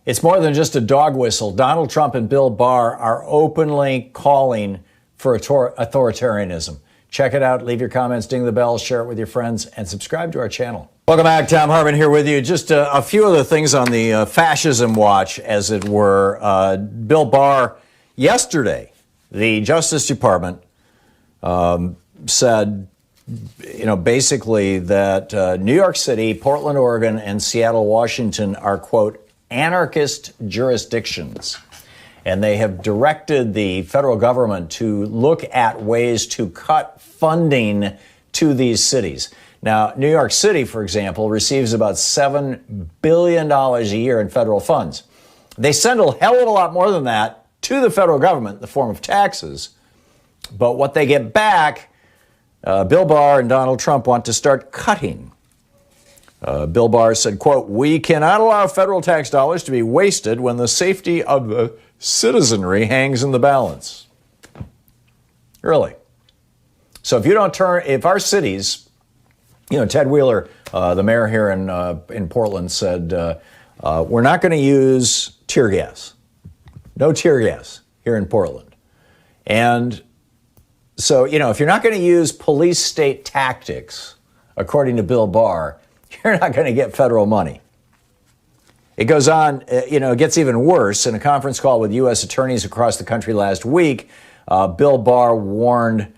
It's more than just a dog whistle. Donald Trump and Bill Barr are openly calling for authoritarianism. Check it out. Leave your comments, ding the bell, share it with your friends, and subscribe to our channel. Welcome back. Thom Hartmann here with you. Just a few other things on the fascism watch, as it were. Bill Barr, yesterday, the Justice Department said, basically that New York City, Portland, Oregon, and Seattle, Washington are, quote, anarchist jurisdictions. And they have directed the federal government to look at ways to cut funding to these cities. Now, New York City, for example, receives about $7 billion a year in federal funds. They send a hell of a lot more than that to the federal government in the form of taxes. But what they get back, Bill Barr and Donald Trump want to start cutting. Bill Barr said, quote, "We cannot allow federal tax dollars to be wasted when the safety of the citizenry hangs in the balance." Really? So if our cities, Ted Wheeler, the mayor here in Portland, said, we're not going to use tear gas. No tear gas here in Portland. And so, if you're not going to use police state tactics, according to Bill Barr, you're not going to get federal money. It goes on, it gets even worse. In a conference call with U.S. attorneys across the country last week, Bill Barr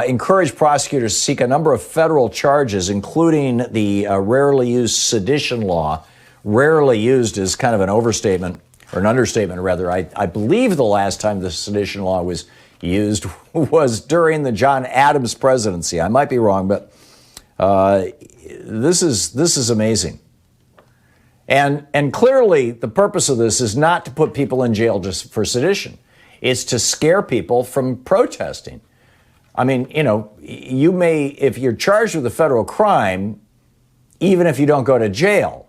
encouraged prosecutors to seek a number of federal charges, including the rarely used sedition law. Rarely used is kind of an overstatement, or an understatement, rather. I believe the last time the sedition law was used was during the John Adams presidency. I might be wrong, but this is amazing. And clearly the purpose of this is not to put people in jail just for sedition. It's to scare people from protesting. I mean, you may, if you're charged with a federal crime, even if you don't go to jail,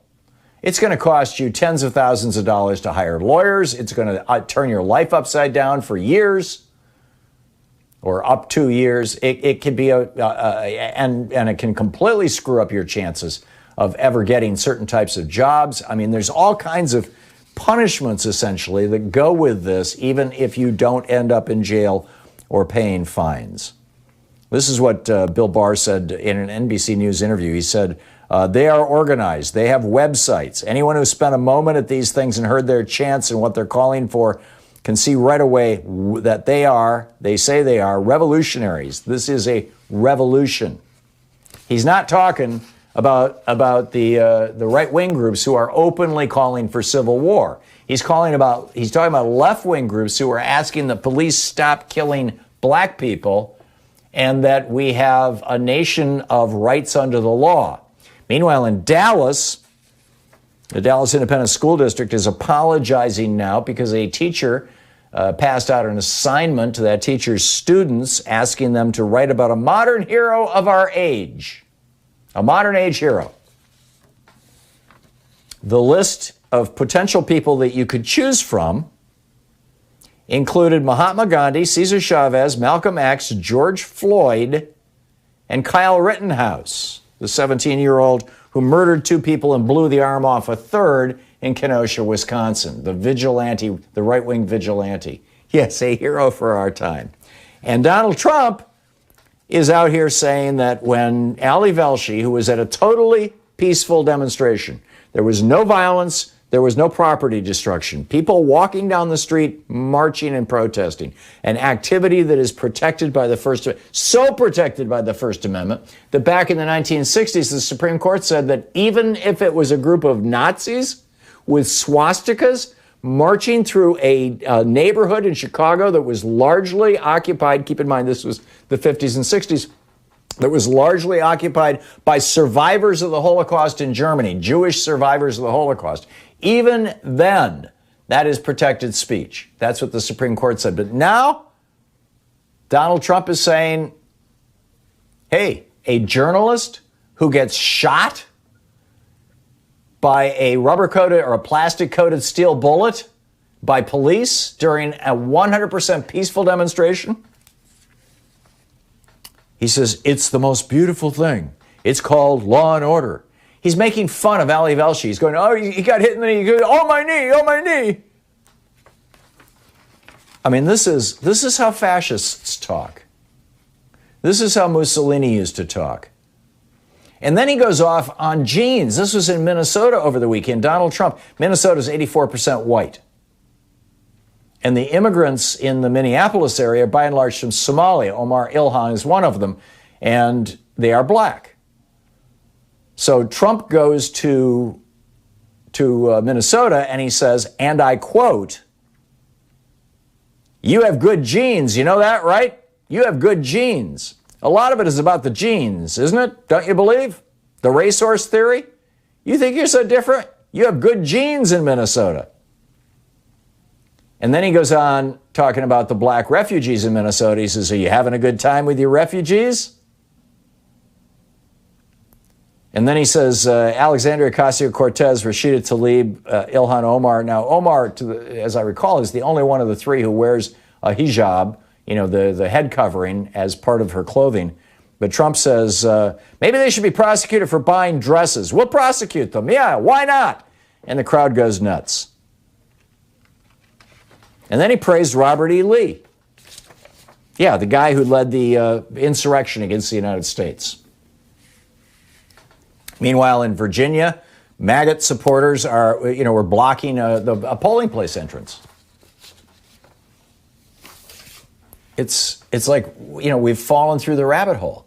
it's going to cost you tens of thousands of dollars to hire lawyers. It's going to turn your life upside down for years, or up to years. It can be and it can completely screw up your chances of ever getting certain types of jobs. I mean, there's all kinds of punishments, essentially, that go with this, even if you don't end up in jail or paying fines. This is what Bill Barr said in an NBC News interview. He said, they are organized. They have websites. Anyone who spent a moment at these things and heard their chants and what they're calling for can see right away that they say they are revolutionaries. This is a revolution. He's not talking about the right-wing groups who are openly calling for civil war. He's talking about left-wing groups who are asking the police stop killing black people and that we have a nation of rights under the law. Meanwhile, in Dallas, the Dallas Independent School District is apologizing now because a teacher passed out an assignment to that teacher's students asking them to write about a modern hero of our age. A modern age hero. The list of potential people that you could choose from included Mahatma Gandhi, Cesar Chavez, Malcolm X, George Floyd, and Kyle Rittenhouse, the 17-year-old who murdered two people and blew the arm off a third in Kenosha, Wisconsin. The right-wing vigilante. Yes, a hero for our time. And Donald Trump is out here saying that when Ali Velshi, who was at a totally peaceful demonstration, there was no violence, there was no property destruction, people walking down the street, marching and protesting, an activity that is protected by the First Amendment, so protected by the First Amendment that back in the 1960s, the Supreme Court said that even if it was a group of Nazis with swastikas marching through a neighborhood in Chicago that was largely occupied, keep in mind this was the 50s and 60s, that was largely occupied by survivors of the Holocaust in Germany, Jewish survivors of the Holocaust. Even then, that is protected speech. That's what the Supreme Court said. But now, Donald Trump is saying, hey, a journalist who gets shot by a rubber-coated or a plastic-coated steel bullet by police during a 100% peaceful demonstration? He says, it's the most beautiful thing. It's called law and order. He's making fun of Ali Velshi. He's going, oh, he got hit in the knee. He goes, oh, my knee, oh, my knee. I mean, this is how fascists talk. This is how Mussolini used to talk. And then he goes off on genes. This was in Minnesota over the weekend. Donald Trump, Minnesota's 84% white. And the immigrants in the Minneapolis area, by and large from Somalia, Omar Ilhan is one of them, and they are black. So Trump goes to Minnesota and he says, and I quote, "You have good genes, you know that, right? You have good genes." A lot of it is about the genes, isn't it? Don't you believe? The racehorse theory? You think you're so different? You have good genes in Minnesota. And then he goes on talking about the black refugees in Minnesota. He says, are you having a good time with your refugees? And then he says, Alexandria Ocasio-Cortez, Rashida Tlaib, Ilhan Omar. Now, Omar, as I recall, is the only one of the three who wears a hijab, you know, the head covering as part of her clothing. But Trump says, maybe they should be prosecuted for buying dresses. We'll prosecute them. Yeah, why not? And the crowd goes nuts. And then he praised Robert E. Lee. Yeah, the guy who led the insurrection against the United States. Meanwhile, in Virginia, MAGA supporters were blocking a polling place entrance. It's like, we've fallen through the rabbit hole.